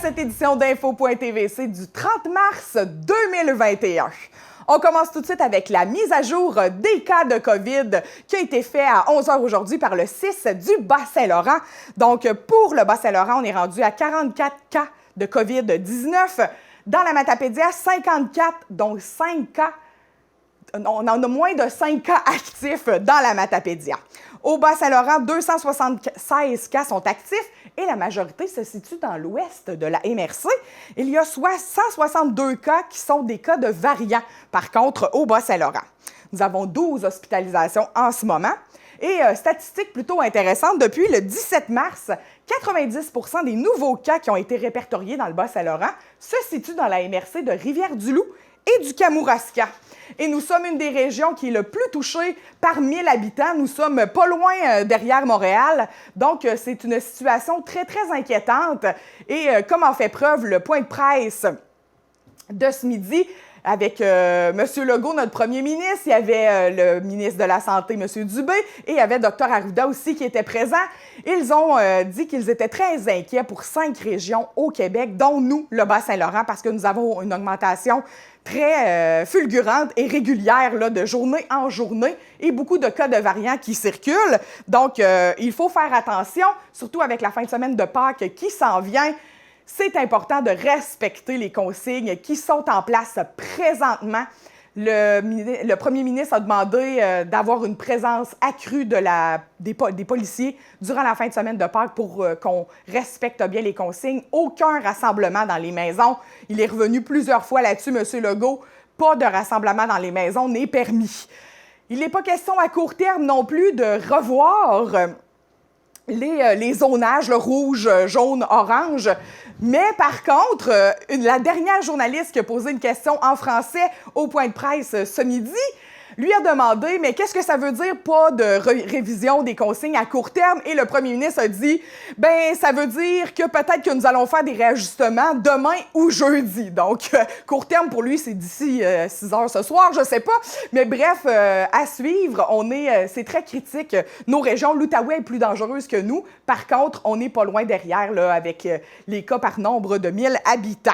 cette édition d'Info.tvc du 30 mars 2021. On commence tout de suite avec la mise à jour des cas de COVID qui a été fait à 11 h aujourd'hui par le CIS du Bas-Saint-Laurent. Donc, pour le Bas-Saint-Laurent, on est rendu à 44 cas de COVID-19. Dans la Matapédia, 54, dont 5 cas. On en a moins de 5 cas actifs dans la Matapédia. Au Bas-Saint-Laurent, 276 cas sont actifs et la majorité se situe dans l'ouest de la MRC. Il y a soit 162 cas qui sont des cas de variants, par contre, au Bas-Saint-Laurent. Nous avons 12 hospitalisations en ce moment. Et statistique plutôt intéressante, depuis le 17 mars, 90 % des nouveaux cas qui ont été répertoriés dans le Bas-Saint-Laurent se situent dans la MRC de Rivière-du-Loup et du Kamouraska. Et nous sommes une des régions qui est le plus touchée par 1000 habitants. Nous sommes pas loin derrière Montréal. Donc, c'est une situation très, très inquiétante. Et comme en fait preuve le point de presse de ce midi, avec M. Legault, notre premier ministre, il y avait le ministre de la Santé, M. Dubé, et il y avait Dr Arruda aussi qui était présent. Ils ont dit qu'ils étaient très inquiets pour 5 régions au Québec, dont nous, le Bas-Saint-Laurent, parce que nous avons une augmentation très fulgurante et régulière là, de journée en journée et beaucoup de cas de variants qui circulent. Donc, il faut faire attention, surtout avec la fin de semaine de Pâques qui s'en vient. C'est important de respecter les consignes qui sont en place présentement. Le premier ministre a demandé d'avoir une présence accrue des policiers durant la fin de semaine de Pâques pour qu'on respecte bien les consignes. Aucun rassemblement dans les maisons. Il est revenu plusieurs fois là-dessus, M. Legault. Pas de rassemblement dans les maisons n'est permis. Il n'est pas question à court terme non plus de revoir les zonages, le rouge, jaune, orange. Mais par contre, la dernière journaliste qui a posé une question en français au point de presse ce midi, lui a demandé « Mais qu'est-ce que ça veut dire pas de révision des consignes à court terme? » Et le premier ministre a dit « Ben, ça veut dire que peut-être que nous allons faire des réajustements demain ou jeudi. » Donc, court terme pour lui, c'est d'ici 6 heures ce soir, je sais pas. Mais bref, à suivre, c'est très critique. Nos régions, l'Outaouais est plus dangereuse que nous. Par contre, on n'est pas loin derrière là, avec les cas par nombre de 1000 habitants.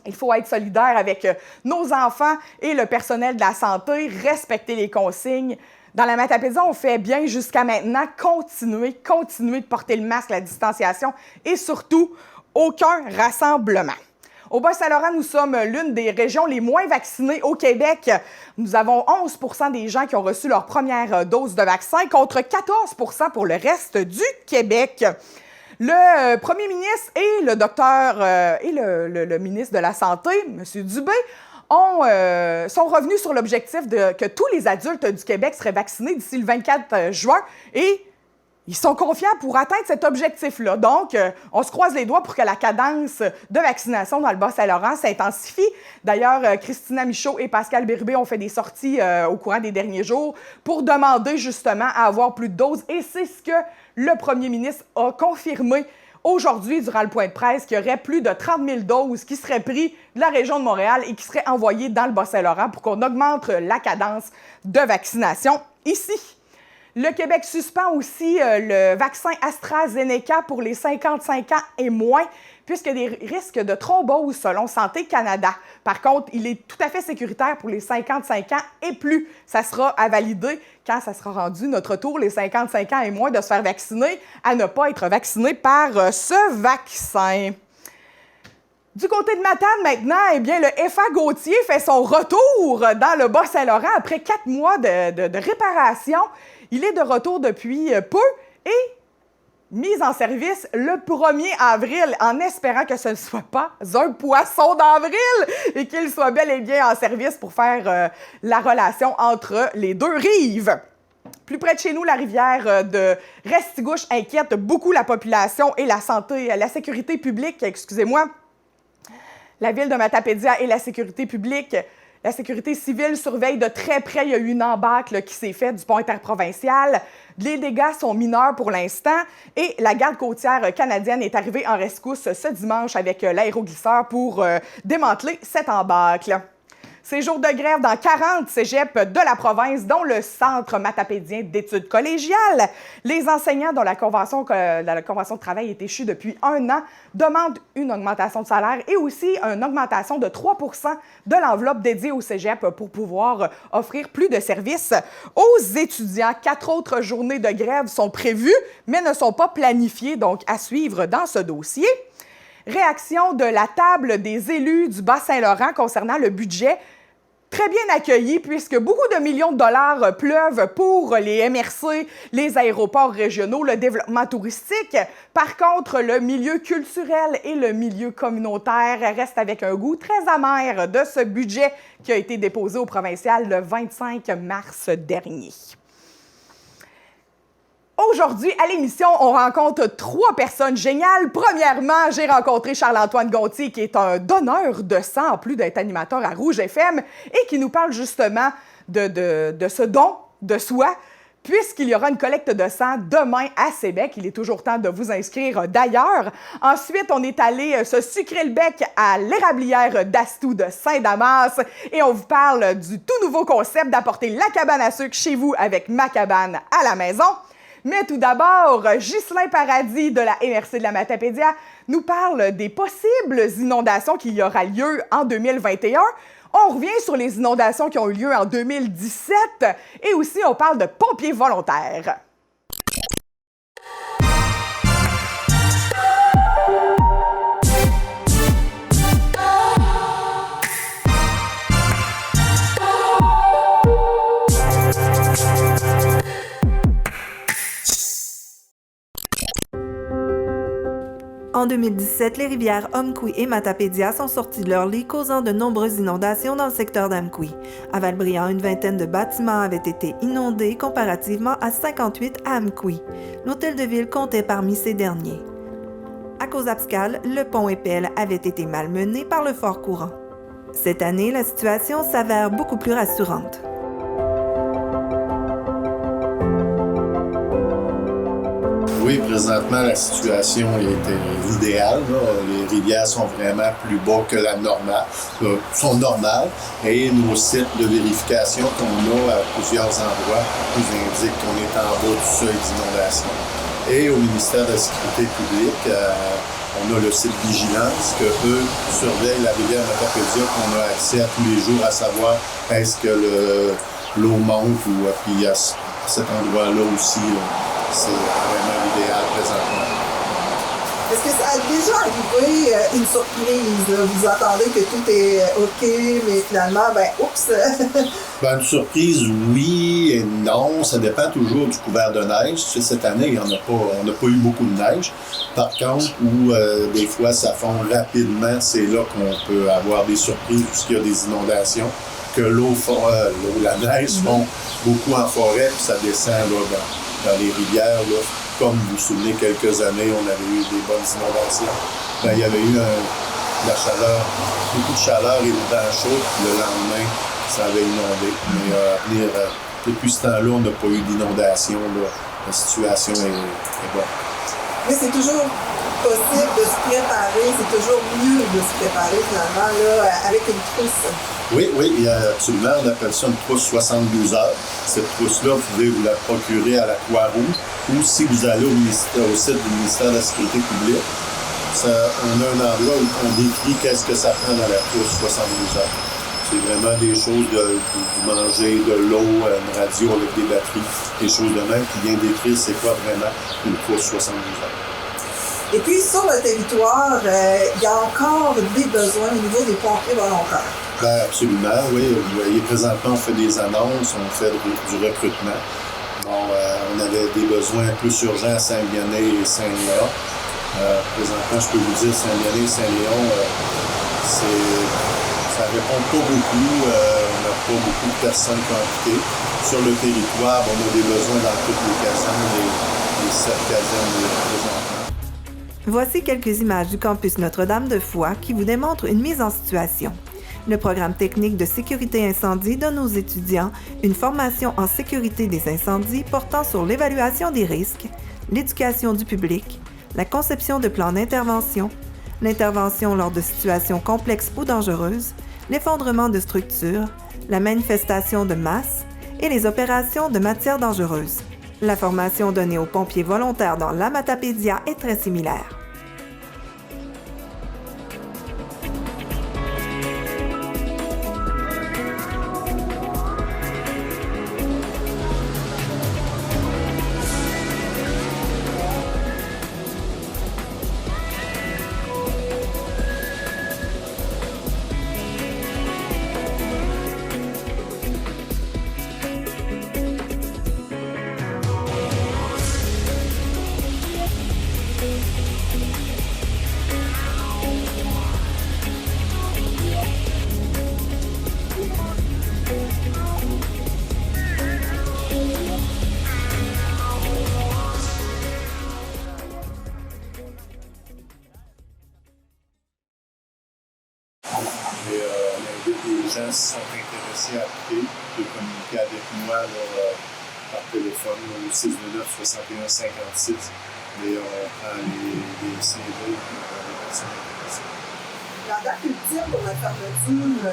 Il faut être solidaire avec nos enfants et le personnel de la santé, respecter les consignes. Dans la Matapédia, on fait bien jusqu'à maintenant. Continuez de porter le masque, la distanciation et surtout, aucun rassemblement. Au Bas-Saint-Laurent, nous sommes l'une des régions les moins vaccinées au Québec. Nous avons 11 % des gens qui ont reçu leur première dose de vaccin contre 14 % pour le reste du Québec. Le premier ministre et le docteur et le ministre de la Santé, M. Dubé, sont revenus sur l'objectif que tous les adultes du Québec seraient vaccinés d'ici le 24 juin et ils sont confiants pour atteindre cet objectif-là. Donc, on se croise les doigts pour que la cadence de vaccination dans le Bas-Saint-Laurent s'intensifie. D'ailleurs, Christina Michaud et Pascal Bérubé ont fait des sorties au courant des derniers jours pour demander justement à avoir plus de doses. Et c'est ce que le premier ministre a confirmé aujourd'hui durant le point de presse, qu'il y aurait plus de 30 000 doses qui seraient prises de la région de Montréal et qui seraient envoyées dans le Bas-Saint-Laurent pour qu'on augmente la cadence de vaccination ici. Le Québec suspend aussi le vaccin AstraZeneca pour les 55 ans et moins, puisqu'il y a des risques de thrombose selon Santé Canada. Par contre, il est tout à fait sécuritaire pour les 55 ans et plus. Ça sera à valider quand ça sera rendu notre tour, les 55 ans et moins, de se faire vacciner, à ne pas être vacciné par ce vaccin. Du côté de Matane, maintenant, eh bien, le FA Gauthier fait son retour dans le Bas-Saint-Laurent après 4 mois de réparation. Il est de retour depuis peu et mise en service le 1er avril, en espérant que ce ne soit pas un poisson d'avril et qu'il soit bel et bien en service pour faire la relation entre les deux rives. Plus près de chez nous, la rivière de Restigouche inquiète beaucoup la population et la sécurité publique, excusez-moi. La ville de Matapédia et la sécurité publique. La sécurité civile surveille de très près. Il y a eu une embâcle qui s'est faite du pont interprovincial. Les dégâts sont mineurs pour l'instant et la garde côtière canadienne est arrivée en rescousse ce dimanche avec l'aéroglisseur pour démanteler cette embâcle. Ces jours de grève dans 40 cégeps de la province, dont le Centre matapédien d'études collégiales. Les enseignants dont la convention de travail est échue depuis 1 an demandent une augmentation de salaire et aussi une augmentation de 3 % de l'enveloppe dédiée au cégep pour pouvoir offrir plus de services aux étudiants. 4 autres journées de grève sont prévues, mais ne sont pas planifiées, donc à suivre dans ce dossier. Réaction de la table des élus du Bas-Saint-Laurent concernant le budget. Très bien accueilli puisque beaucoup de millions de dollars pleuvent pour les MRC, les aéroports régionaux, le développement touristique. Par contre, le milieu culturel et le milieu communautaire restent avec un goût très amer de ce budget qui a été déposé au provincial le 25 mars dernier. Aujourd'hui, à l'émission, on rencontre 3 personnes géniales. Premièrement, j'ai rencontré Charles-Antoine Gontier, qui est un donneur de sang, en plus d'être animateur à Rouge FM, et qui nous parle justement de ce don de soi, puisqu'il y aura une collecte de sang demain à Sébec. Il est toujours temps de vous inscrire d'ailleurs. Ensuite, on est allé se sucrer le bec à l'érablière d'Astou de Saint-Damas et on vous parle du tout nouveau concept d'apporter la cabane à sucre chez vous avec ma cabane à la maison. Mais tout d'abord, Ghislain Paradis de la MRC de la Matapédia nous parle des possibles inondations qui y aura lieu en 2021. On revient sur les inondations qui ont eu lieu en 2017 et aussi on parle de pompiers volontaires. En 2017, les rivières Amqui et Matapédia sont sorties de leur lit, causant de nombreuses inondations dans le secteur d'Amqui. À Val-Briand, une vingtaine de bâtiments avaient été inondés, comparativement à 58 à Amqui. L'hôtel de ville comptait parmi ces derniers. À Cozapscal, le pont Épelle avait été malmené par le fort courant. Cette année, la situation s'avère beaucoup plus rassurante. Oui, présentement, la situation est idéale. Là. Les rivières sont vraiment plus bas que la normale, sont normales. Et nos sites de vérification qu'on a à plusieurs endroits nous indiquent qu'on est en bas du seuil d'inondation. Et au ministère de la Sécurité publique, on a le site Vigilance, que eux surveillent la rivière Matapédia, qu'on a accès à tous les jours à savoir est-ce que l'eau monte ou puis à cet endroit-là aussi. C'est vraiment l'idéal présentement. Est-ce que ça a déjà arrivé une surprise? Là? Vous attendez que tout est OK, mais finalement, oups! Une surprise, oui et non. Ça dépend toujours du couvert de neige. Cette année, on n'a pas eu beaucoup de neige. Par contre, où des fois ça fond rapidement, c'est là qu'on peut avoir des surprises puisqu'il y a des inondations. Que la neige fond beaucoup en forêt, puis ça descend là, dans les rivières. Là. Comme vous vous souvenez, quelques années, on avait eu des bonnes inondations. Il y avait eu de la chaleur, beaucoup de chaleur et le vent chaud, puis le lendemain, ça avait inondé. Mais depuis ce temps-là, on n'a pas eu d'inondation. La situation est bonne. Mais c'est toujours possible de se préparer, c'est toujours mieux de se préparer finalement là, avec une trousse. Oui, absolument. On appelle ça une trousse 72 heures. Cette trousse-là, vous pouvez vous la procurer à la Croix-Rouge ou si vous allez au site du ministère de la Sécurité publique, on a un endroit où on décrit qu'est-ce que ça prend dans la trousse 72 heures. C'est vraiment des choses du manger, de l'eau, une radio avec des batteries, des choses de même qui vient décrire c'est quoi vraiment une trousse 72 heures. Et puis, sur le territoire, il y a encore des besoins au niveau des pompiers volontaires. Absolument, oui. Vous voyez, présentement, on fait des annonces, on fait du recrutement. On avait des besoins plus urgents à Saint-Vianney et Saint-Léon. Présentement, je peux vous dire, Saint-Vianney et Saint-Léon, ça ne répond pas beaucoup. On n'a pas beaucoup de personnes qualifiées. Sur le territoire, on a des besoins dans toutes les casernes, les 7 casernes présentement. Voici quelques images du campus Notre-Dame de Foix qui vous démontrent une mise en situation. Le programme technique de sécurité incendie donne aux étudiants une formation en sécurité des incendies portant sur l'évaluation des risques, l'éducation du public, la conception de plans d'intervention, l'intervention lors de situations complexes ou dangereuses, l'effondrement de structures, la manifestation de masse et les opérations de matières dangereuses. La formation donnée aux pompiers volontaires dans l'Amatapédia est très similaire. Les gens se sont intéressés à appeler, de communiquer avec moi là, par téléphone au 629 61 56. Et on prend les CV pour les personnes intéressées. La date ultime pour la fermeture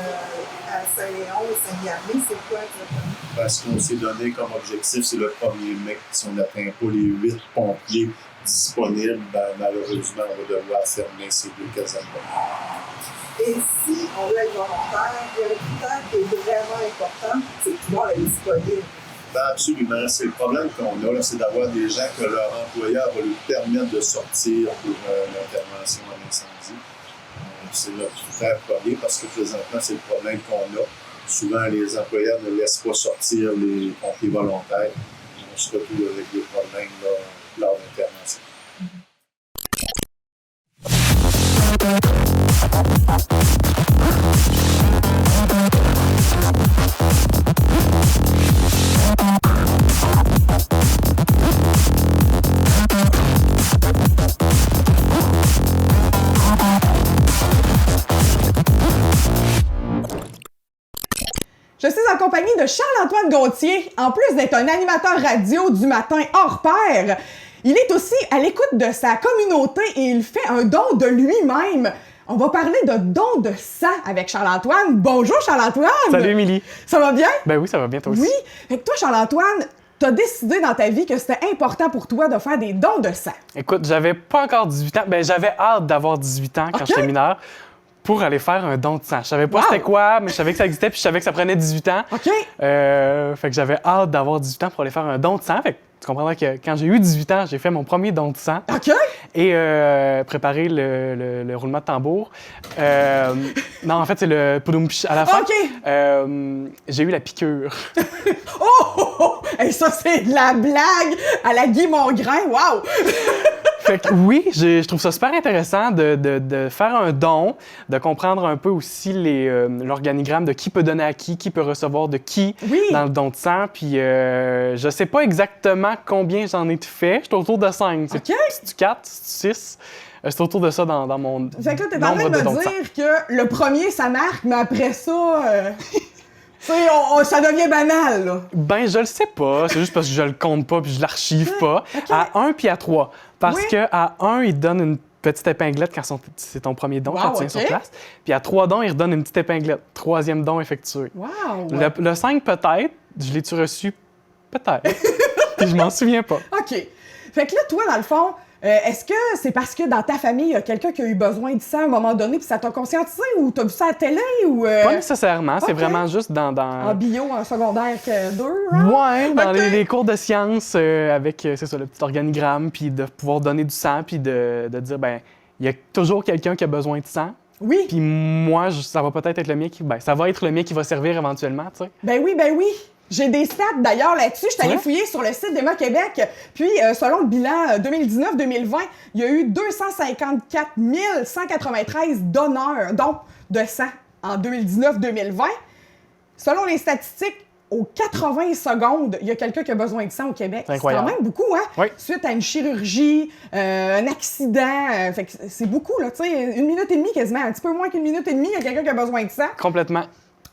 à Saint-Léon et Saint-Gardé, c'est quoi exactement? Parce qu'on s'est donné comme objectif, c'est le 1er mai. Si on n'atteint pas les 8 pompiers disponibles, ben, malheureusement, on va devoir fermer ces 2 casernes. Et si on veut être volontaire, il y a un critère qui est vraiment important, c'est de pouvoir être disponible. Ben absolument. C'est le problème qu'on a, là, c'est d'avoir des gens que leur employeur va lui permettre de sortir pour l'intervention en incendie. C'est notre critère premier parce que présentement, c'est le problème qu'on a. Souvent, les employeurs ne laissent pas sortir les pompiers volontaires. On se retrouve avec des problèmes là, lors d'intervention. Je suis en compagnie de Charles-Antoine Gauthier. En plus d'être un animateur radio du matin hors pair, il est aussi à l'écoute de sa communauté et il fait un don de lui-même. On va parler de don de sang avec Charles-Antoine. Bonjour Charles-Antoine! Salut Émilie! Ça va bien? Ben oui, ça va bien toi aussi. Oui! Fait que toi Charles-Antoine, t'as décidé dans ta vie que c'était important pour toi de faire des dons de sang. Écoute, j'avais pas encore 18 ans. Ben j'avais hâte d'avoir 18 ans quand j'étais mineur pour aller faire un don de sang. Je savais pas c'était quoi, mais je savais que ça existait puis je savais que ça prenait 18 ans. OK! Fait que j'avais hâte d'avoir 18 ans pour aller faire un don de sang. Fait que tu comprendras que quand j'ai eu 18 ans, j'ai fait mon premier don de sang. OK! Et préparé le roulement de tambour. Non, en fait, c'est le poudoum-pich à la fin. OK! J'ai eu la piqûre. Oh! Et ça, c'est de la blague à la Guy Mongrain. Wow! Fait que oui, je trouve ça super intéressant de faire un don, de comprendre un peu aussi l'organigramme de qui peut donner à qui peut recevoir de qui dans le don de sang. Puis je sais pas exactement combien j'en ai fait. Je suis autour de 5. C'est-tu 4? C'est-tu 6? C'est autour de ça dans mon fait que là, t'es en train de me dire que le premier, ça marque, mais après ça... Tu sais, ça devient banal, là. Ben, je le sais pas. C'est juste parce que je le compte pas puis je l'archive pas. Okay. À 1 puis à 3. Parce que à 1, il donne une petite épinglette quand c'est ton premier don, quand tu viens sur place. Puis à 3 dons, il redonne une petite épinglette. 3e don effectué. Wow! Le 5, peut-être. Je l'ai-tu reçu? Peut-être. Puis je m'en souviens pas. OK. Fait que là, toi, dans le fond, est-ce que c'est parce que dans ta famille, il y a quelqu'un qui a eu besoin de ça à un moment donné puis ça t'a conscientisé ou t'as vu ça à la télé ou... Pas nécessairement. C'est vraiment juste dans... En bio, en secondaire 2, Ouais, dans les cours de sciences avec, c'est ça, le petit organigramme puis de pouvoir donner du sang puis de dire, ben il y a toujours quelqu'un qui a besoin de sang. Oui. Puis moi, ça va peut-être être le mien qui... Ben, ça va être le mien qui va servir éventuellement, tu sais. Ben oui. J'ai des stats d'ailleurs là-dessus. Je suis allée fouiller sur le site d'Emma Québec. Puis, selon le bilan 2019-2020, il y a eu 254 193 donneurs de sang en 2019-2020. Selon les statistiques, aux 80 secondes, il y a quelqu'un qui a besoin de sang au Québec. C'est incroyable. quand même beaucoup, hein? Oui. Suite à une chirurgie, un accident. Fait que c'est beaucoup, là, tu sais. 1 minute et demie quasiment. Un petit peu moins qu'1 minute et demie, il y a quelqu'un qui a besoin de sang. Complètement.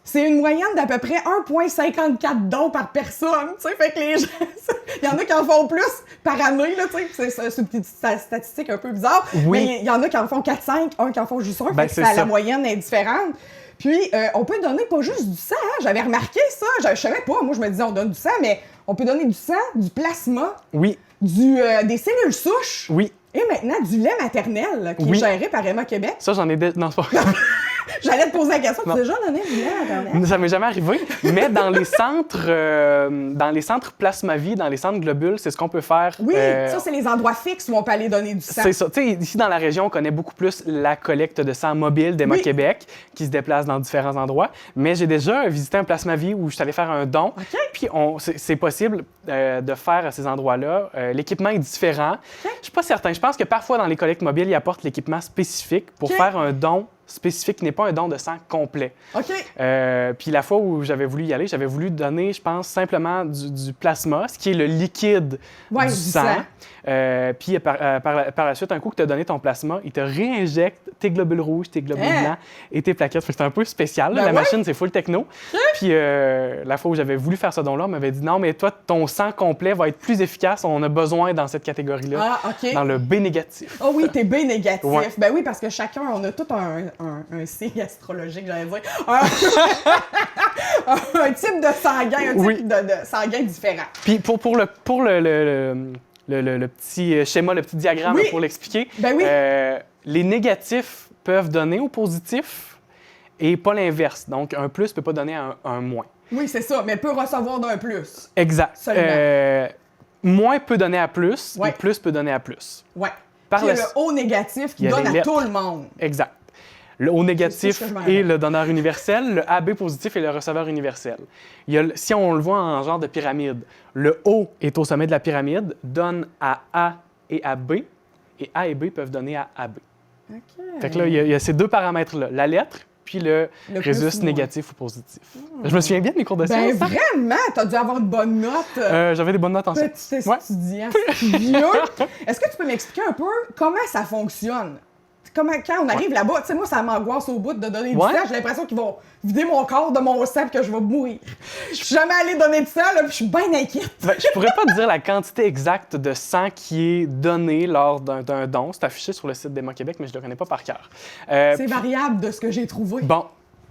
C'est une moyenne d'à peu près 1,54 dons par personne, tu sais, fait que les gens, il y en a qui en font plus par année, là, tu sais, c'est une petite statistique un peu bizarre, mais il y en a qui en font 4-5, un qui en font juste un, fait que la moyenne est différente. Puis, on peut donner pas juste du sang, hein? J'avais remarqué ça. Je savais pas. Moi, je me disais, on donne du sang, mais on peut donner du sang, du plasma, Oui, des cellules souches. oui. Et maintenant, du lait maternel qui est géré par Emma Québec. Ça, j'en ai... Non, c'est pas... J'allais te poser la question, tu Non. as déjà donné du lait maternel? Ça m'est jamais arrivé, mais dans les centres Plasma-Vie, dans les centres globules, c'est ce qu'on peut faire. Oui, ça, c'est les endroits fixes où on peut aller donner du sang. C'est ça. Tu sais, ici, dans la région, on connaît beaucoup plus la collecte de sang mobile d'Emma Québec, qui se déplace dans différents endroits. Mais j'ai déjà visité un Plasma-Vie où je suis allé faire un don. OK. Puis, c'est possible de faire à ces endroits-là. L'équipement est différent. Je suis pas certain. Je pense que parfois, dans les collectes mobiles, ils apportent l'équipement spécifique pour faire un don spécifique qui n'est pas un don de sang complet. OK. Puis la fois où j'avais voulu y aller, j'avais voulu donner, je pense, simplement du plasma, ce qui est le liquide du sang. Puis par la suite, un coup que tu as donné ton plasma, il te réinjecte tes globules rouges, tes globules blancs et tes plaquettes. Fait que c'est un peu spécial. La machine, c'est full techno. Puis la fois où j'avais voulu faire ce don-là, on m'avait dit non, mais toi, ton sang complet va être plus efficace. On a besoin dans cette catégorie-là, dans le B négatif. Oh oui, t'es B négatif. Ouais. Ben oui, parce que chacun, on a tout un signe astrologique, j'allais dire. Un type de sanguin, un type de sanguin différent. Puis pour le petit schéma, le petit diagramme pour l'expliquer, les négatifs peuvent donner au positif et pas l'inverse. Donc, un plus ne peut pas donner un moins. Oui, c'est ça, mais peut recevoir d'un plus. Exact. Moins peut donner à plus et Ouais. plus peut donner à plus. Oui. Par Puis il y la a le O négatif qui il y a donne les à lettres. tout le monde. Exact. Le O négatif C'est ça que je m'en est rappelle. le donneur universel, le AB positif est le receveur universel. Il y a si on le voit en genre de pyramide, le O est au sommet de la pyramide, donne à A et à B, et A et B peuvent donner à AB. OK. Fait que là, il y a ces deux paramètres-là, la lettre puis le Le résus plus ou négatif ou positif. Je me souviens bien de mes cours de Ben sciences. vraiment, t'as dû avoir une bonne note. J'avais des bonnes notes en Petit sciences. Ouais. étudiant studieux. Est-ce que tu peux m'expliquer un peu comment ça fonctionne? Quand on arrive là-bas, tu sais, moi, ça m'angoisse au bout de donner du sang. J'ai l'impression qu'ils vont vider mon corps de mon sang et que je vais mourir. Je suis jamais allée donner de sang, là, puis je suis bien inquiète. Ben, je pourrais pas te dire la quantité exacte de sang qui est donnée lors d'un don. C'est affiché sur le site d'Emma Québec, mais je le connais pas par cœur. C'est variable de ce que j'ai trouvé. Bon.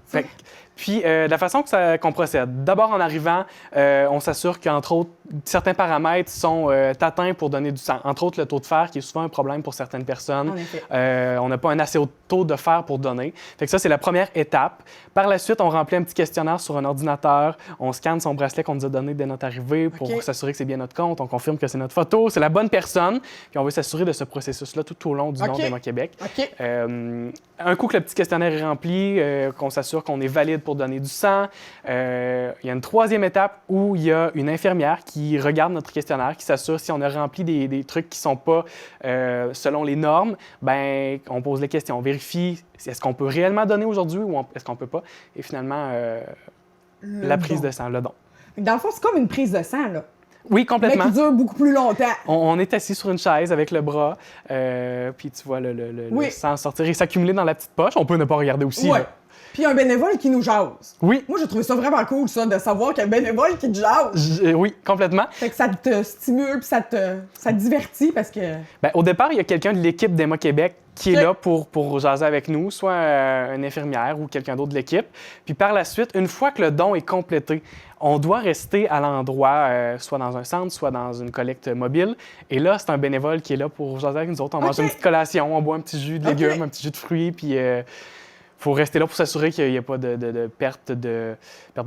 Fait que- Puis, la façon qu'on procède, d'abord en arrivant, on s'assure qu'entre autres, certains paramètres sont atteints pour donner du sang. Entre autres, le taux de fer, qui est souvent un problème pour certaines personnes. En effet. On n'a pas un assez haut taux de fer pour donner. Fait que ça, c'est la première étape. Par la suite, on remplit un petit questionnaire sur un ordinateur. On scanne son bracelet qu'on nous a donné dès notre arrivée pour s'assurer que c'est bien notre compte. On confirme que c'est notre photo, c'est la bonne personne. Puis on veut s'assurer de ce processus-là tout au long du don d'Emma Québec. OK. Un coup que le petit questionnaire est rempli, qu'on s'assure qu'on est valide pour donner du sang, il y a une troisième étape où il y a une infirmière qui regarde notre questionnaire, qui s'assure si on a rempli des trucs qui ne sont pas selon les normes, ben on pose les questions, on vérifie est-ce qu'on peut réellement donner aujourd'hui ou est-ce qu'on ne peut pas. Et finalement, la prise de sang, le don. Dans le fond, c'est comme une prise de sang, là. Oui, Mais complètement. qui dure beaucoup plus longtemps. On est assis sur une chaise avec le bras, puis tu vois le sang sortir et s'accumuler dans la petite poche. On peut ne pas regarder aussi. Ouais. là. Puis un bénévole qui nous jase. Oui. Moi, j'ai trouvé ça vraiment cool, ça, de savoir qu'il y a un bénévole qui te jase. Oui, complètement. Fait que ça te stimule, puis ça te divertit parce que... Ben, au départ, il y a quelqu'un de l'équipe d'Emma Québec qui est là pour jaser avec nous, soit une infirmière ou quelqu'un d'autre de l'équipe. Puis par la suite, une fois que le don est complété, on doit rester à l'endroit, soit dans un centre, soit dans une collecte mobile. Et là, c'est un bénévole qui est là pour jaser avec nous autres. On mange une petite collation, on boit un petit jus de légumes, un petit jus de fruits, puis... faut rester là pour s'assurer qu'il n'y a pas de perte de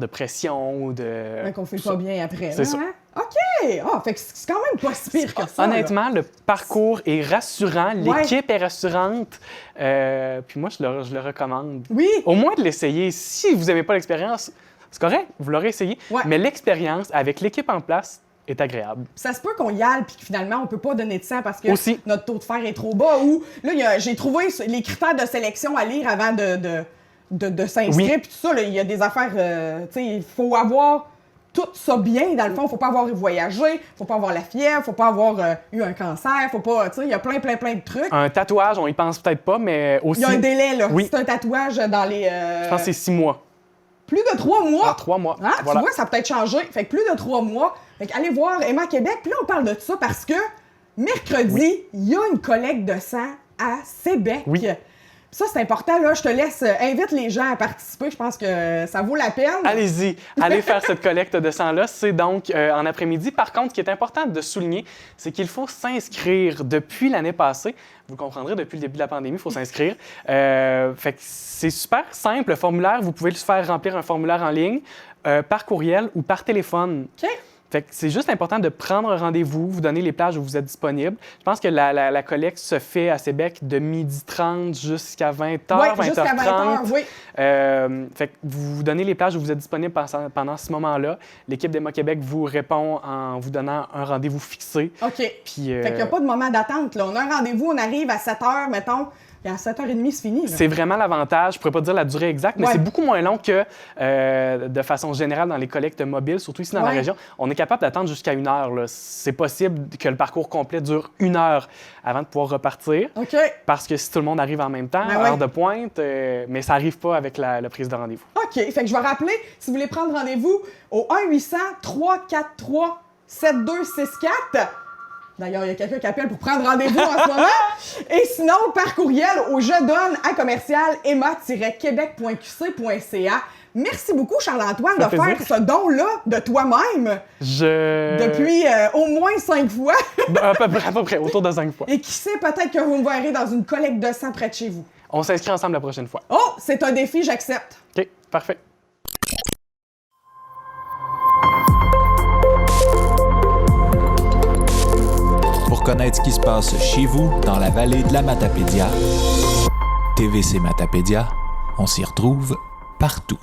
pression ou de... Qu'on fait pas bien après. C'est là, ça. hein? OK! Ah, fait que c'est quand même pas si pire que ça. Honnêtement, le parcours est rassurant, l'équipe est rassurante. Puis moi, je le recommande. Oui! Au moins de l'essayer. Si vous n'aimez pas l'expérience, c'est correct, vous l'aurez essayé. Ouais. Mais l'expérience avec l'équipe en place est agréable. Ça se peut qu'on y aille puis que finalement, on peut pas donner de sang parce que Aussi. notre taux de fer est trop bas. Ou là, j'ai trouvé les critères de sélection à lire avant de s'inscrire. Puis tout ça, là, il y a des affaires... tu sais, il faut avoir tout ça bien, dans le fond. Faut pas avoir voyagé, faut pas avoir la fièvre, faut pas avoir eu un cancer, faut pas... Tu sais, il y a plein de trucs. Un tatouage, on y pense peut-être pas, mais aussi... Il y a un délai, là. Oui. C'est un tatouage dans les... Je pense que c'est 6 mois. Plus de 3 mois. Ah, 3 mois. Ah, Voilà. tu vois, ça a peut-être changé. Fait que plus de 3 mois. Fait que allez voir Emma Québec. Puis là, on parle de ça parce que mercredi, il y a une collecte de sang à Sébec. Oui. Ça, c'est important, là. Je te laisse, invite les gens à participer. Je pense que ça vaut la peine. Allez-y, allez faire cette collecte de sang-là. C'est donc en après-midi. Par contre, ce qui est important de souligner, c'est qu'il faut s'inscrire depuis l'année passée. Vous comprendrez, depuis le début de la pandémie, il faut s'inscrire. Fait que c'est super simple, le formulaire. Vous pouvez le faire remplir un formulaire en ligne, par courriel ou par téléphone. OK. Fait que c'est juste important de prendre un rendez-vous, vous donner les plages où vous êtes disponible. Je pense que la collecte se fait à Sébec de 12h30 jusqu'à 20h, Oui, jusqu'à 20h, oui. Fait que vous donnez les plages où vous êtes disponible pendant ce moment-là. L'équipe d'Emma Québec vous répond en vous donnant un rendez-vous fixé. OK. Puis, Fait qu'il n'y a pas de moment d'attente, là. On a un rendez-vous, on arrive à 7h, mettons. Et à 7h30, c'est fini. Là. C'est vraiment l'avantage. Je ne pourrais pas dire la durée exacte, mais c'est beaucoup moins long que de façon générale dans les collectes mobiles, surtout ici dans la région. On est capable d'attendre jusqu'à 1 heure. Là. C'est possible que le parcours complet dure 1 heure avant de pouvoir repartir. OK. Parce que si tout le monde arrive en même temps, heure de pointe, mais ça n'arrive pas avec la prise de rendez-vous. OK. Fait que je vais rappeler, si vous voulez prendre rendez-vous, au 1-800-343-7264. D'ailleurs, il y a quelqu'un qui appelle pour prendre rendez-vous en ce moment. Et sinon, par courriel au jedonne@commercial-québec.qc.ca. Merci beaucoup, Charles-Antoine, de faire ce don-là de toi-même. Depuis au moins 5 fois. À peu près, autour de 5 fois. Et qui sait, peut-être que vous me verrez dans une collecte de sang près de chez vous. On s'inscrit ensemble la prochaine fois. Oh, c'est un défi, j'accepte. OK, parfait. Pour connaître ce qui se passe chez vous, dans la vallée de la Matapédia, TVC Matapédia, on s'y retrouve partout.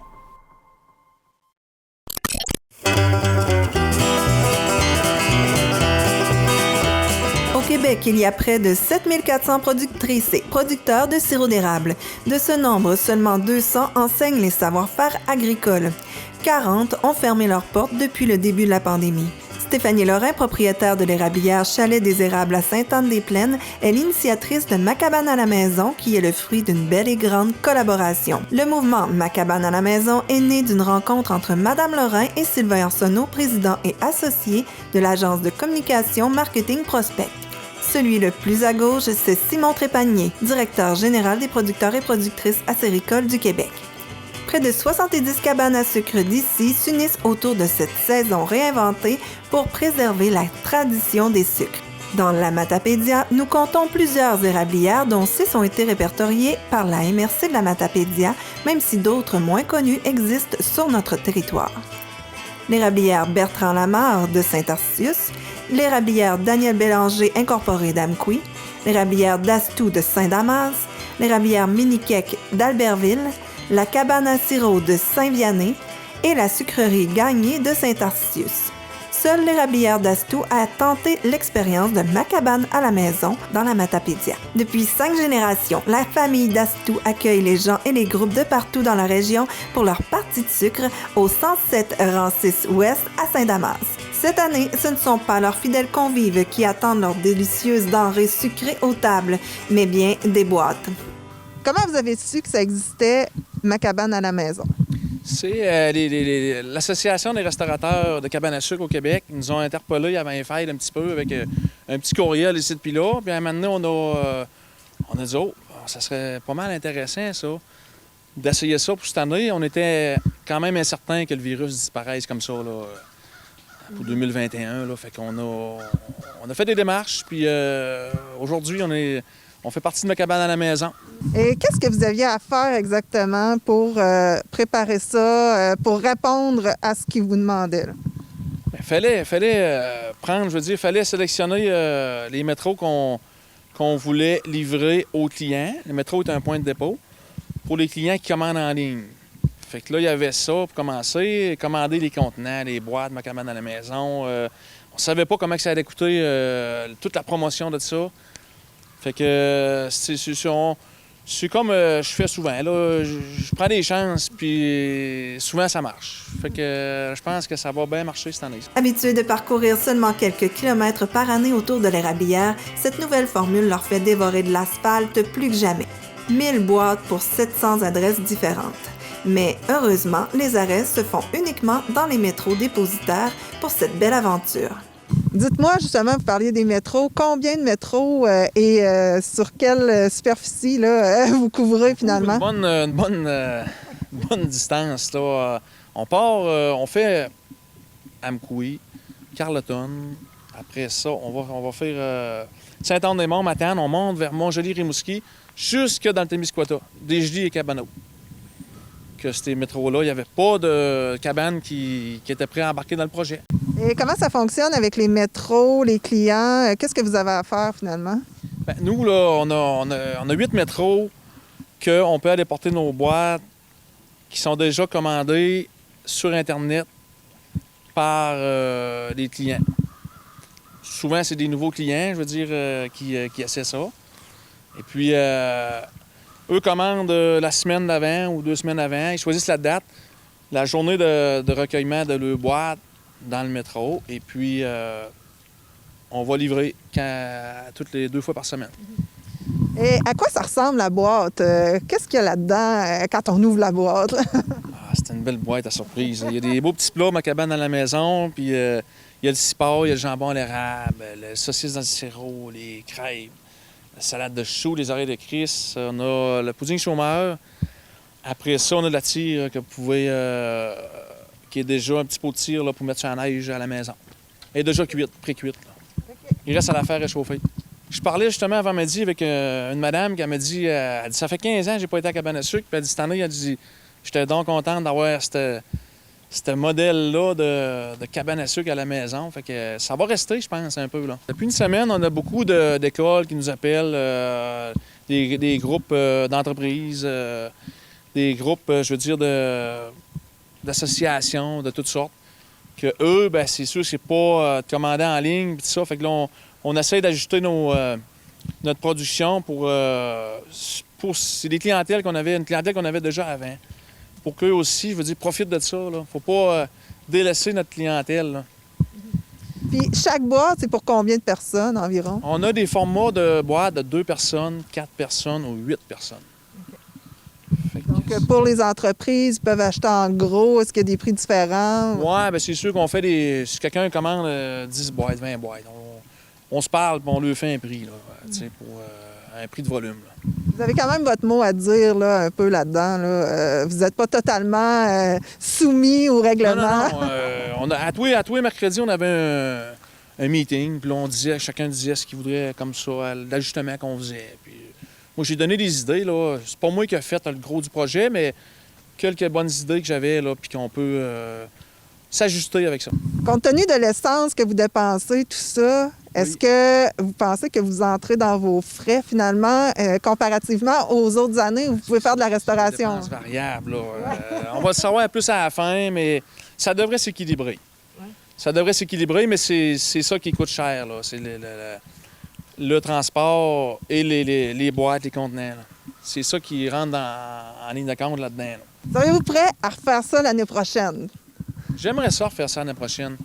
Au Québec, il y a près de 7400 productrices et producteurs de sirop d'érable. De ce nombre, seulement 200 enseignent les savoir-faire agricoles. 40 ont fermé leurs portes depuis le début de la pandémie. Stéphanie Lorrain, propriétaire de l'érablière Chalet des Érables à Sainte-Anne-des-Plaines, est l'initiatrice de Ma cabane à la maison, qui est le fruit d'une belle et grande collaboration. Le mouvement Ma cabane à la maison est né d'une rencontre entre Madame Lorrain et Sylvain Arsenault, président et associé de l'agence de communication Marketing Prospect. Celui le plus à gauche, c'est Simon Trépanier, directeur général des producteurs et productrices acéricoles du Québec. Près de 70 cabanes à sucre d'ici s'unissent autour de cette saison réinventée pour préserver la tradition des sucres. Dans la Matapédia, nous comptons plusieurs érablières dont 6 ont été répertoriées par la MRC de la Matapédia, même si d'autres moins connues existent sur notre territoire. L'érablière Bertrand Lamarre de Saint-Arcius, l'érablière Daniel Bélanger incorporée d'Amqui, l'érablière d'Astou de Saint-Damas, l'érablière Miniquec d'Albertville, la cabane à sirop de Saint-Vianney et la sucrerie Gagné de Saint-Arcius. Seule l'érablière d'Astou a tenté l'expérience de Ma cabane à la maison dans la Matapédia. Depuis 5 générations, la famille d'Astou accueille les gens et les groupes de partout dans la région pour leur partie de sucre au 107 rang 6 Ouest à Saint-Damas. Cette année, ce ne sont pas leurs fidèles convives qui attendent leurs délicieuses denrées sucrées aux tables, mais bien des boîtes. Comment vous avez su que ça existait, Ma cabane à la maison? C'est l'Association des restaurateurs de cabanes à sucre au Québec. Ils nous ont interpellés avant les fêtes un petit peu avec un petit courriel ici depuis là. Puis maintenant, on a dit, oh, ça serait pas mal intéressant, ça, d'essayer ça pour cette année. On était quand même incertain que le virus disparaisse comme ça, là, pour 2021. Là. Fait qu'on a fait des démarches, puis aujourd'hui, on fait partie de Ma cabane à la maison. Et qu'est-ce que vous aviez à faire exactement pour préparer ça, pour répondre à ce qu'ils vous demandaient? Il fallait fallait sélectionner les métros qu'on voulait livrer aux clients. Le métro est un point de dépôt pour les clients qui commandent en ligne. Fait que là, il y avait ça pour commencer, commander les contenants, les boîtes, Ma cabane à la maison. On savait pas comment ça allait coûter, toute la promotion de ça. Fait que c'est comme je fais souvent. Là, je prends des chances, puis souvent ça marche. Fait que je pense que ça va bien marcher cette année. Habitués de parcourir seulement quelques kilomètres par année autour de l'érablière, cette nouvelle formule leur fait dévorer de l'asphalte plus que jamais. 1000 boîtes pour 700 adresses différentes. Mais heureusement, les arrêts se font uniquement dans les métros dépositaires pour cette belle aventure. Dites-moi, justement, vous parliez des métros. Combien de métros et sur quelle superficie là, vous couvrez finalement? Une bonne distance. Là. On part, on fait Amkoui, Carleton. Après ça, on va faire Saint-Anne-des-Monts, Matane. On monte vers Montjoly-Rimouski, jusque dans le Témiscouata, Desjely et Cabano. Que ces métros-là, il n'y avait pas de cabane qui était prêt à embarquer dans le projet. Et comment ça fonctionne avec les métros, les clients? Qu'est-ce que vous avez à faire finalement? Bien, nous, là, on a 8 métros qu'on peut aller porter nos boîtes qui sont déjà commandées sur Internet par les clients. Souvent, c'est des nouveaux clients, je veux dire, qui essaient ça. Et puis, eux commandent la semaine d'avant ou 2 semaines avant. Ils choisissent la date, la journée de recueillement de leur boîte dans le métro. Et puis, on va livrer toutes les 2 fois par semaine. Et à quoi ça ressemble la boîte? Qu'est-ce qu'il y a là-dedans quand on ouvre la boîte? C'est une belle boîte à surprise. Il y a des beaux petits plats, ma cabane dans la maison. Puis, il y a le cipard, il y a le jambon à l'érable, le saucisse dans le sirop, les crêpes. La salade de choux, les oreilles de Christ, on a le pudding chômeur. Après ça, on a de la tire que vous pouvez, qui est déjà un petit pot de tire là, pour mettre sur la neige à la maison. Elle est déjà cuite, pré-cuite. Okay. Il reste à la faire réchauffer. Je parlais justement avant midi avec une madame qui m'a dit, elle dit, ça fait 15 ans que j'ai pas été à cabane à sucre. Puis elle dit, cette année, elle dit, j'étais donc contente d'avoir ce modèle-là de cabane à sucre à la maison. Fait que ça va rester, je pense, un peu. Là. Depuis une semaine, on a beaucoup d'écoles qui nous appellent, des groupes d'entreprises, des groupes, je veux dire, d'associations de toutes sortes. Que eux, bien, c'est sûr, c'est pas commandé en ligne, puis tout ça. Fait que là, on essaie d'ajuster notre production pour c'est des clientèles qu'on avait, une clientèle qu'on avait déjà avant. Pour qu'eux aussi, je veux dire, profitent de ça. Il ne faut pas délaisser notre clientèle. Là. Puis chaque boîte, c'est pour combien de personnes environ? On a des formats de boîtes de 2 personnes, 4 personnes ou 8 personnes. Okay. Donc, pour les entreprises, ils peuvent acheter en gros. Est-ce qu'il y a des prix différents? Oui, bien c'est sûr qu'on fait des... Si quelqu'un commande 10 boîtes, 20 boîtes, on se parle et on lui fait un prix, là, pour un prix de volume. Là. Vous avez quand même votre mot à dire là, un peu là-dedans. Là. Vous n'êtes pas totalement soumis au règlement. Non. À tous les mercredis, on avait un meeting. Puis là, chacun disait ce qu'il voudrait comme ça, l'ajustement qu'on faisait. Puis, moi, j'ai donné des idées. Là. C'est pas moi qui ai fait le gros du projet, mais quelques bonnes idées que j'avais, là, puis qu'on peut s'ajuster avec ça. Compte tenu de l'essence que vous dépensez, tout ça, est-ce que vous pensez que vous entrez dans vos frais, finalement, comparativement aux autres années où vous pouvez faire de la restauration? C'est variable. Là. On va le savoir plus à la fin, mais ça devrait s'équilibrer. Ouais. Ça devrait s'équilibrer, mais c'est ça qui coûte cher. Là. C'est le transport et les boîtes, les contenants. C'est ça qui rentre en ligne de compte là-dedans. Là. Seriez-vous prêt à refaire ça l'année prochaine? J'aimerais ça refaire ça l'année prochaine,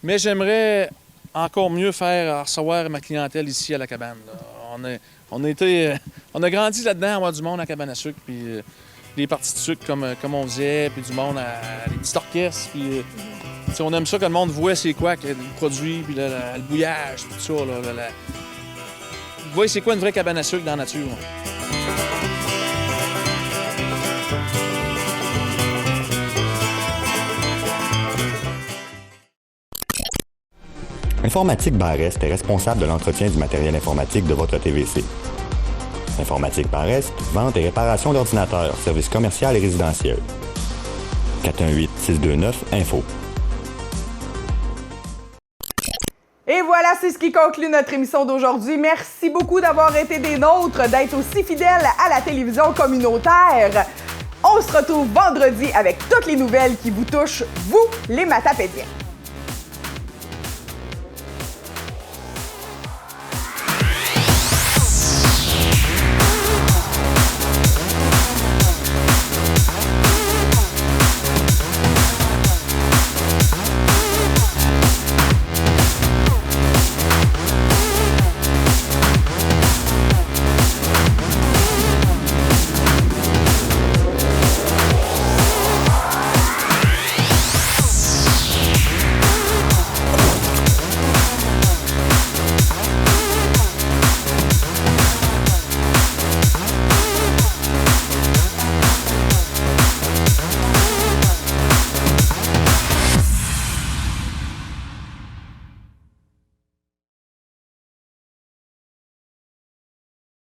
mais j'aimerais encore mieux faire recevoir ma clientèle ici à la cabane. Là. On a grandi là-dedans à avoir du monde à la cabane à sucre, puis les parties de sucre comme on faisait, puis du monde les petits orchestres. Puis, on aime ça que le monde voit c'est quoi le produit, puis le bouillage, puis tout ça. Vous voyez c'est quoi une vraie cabane à sucre dans la nature. Là. Informatique Barest est responsable de l'entretien du matériel informatique de votre TVC. Informatique Barest, vente et réparation d'ordinateurs, services commercial et résidentiel. 418-629-INFO. Et voilà, c'est ce qui conclut notre émission d'aujourd'hui. Merci beaucoup d'avoir été des nôtres, d'être aussi fidèles à la télévision communautaire. On se retrouve vendredi avec toutes les nouvelles qui vous touchent, vous, les Matapédiens.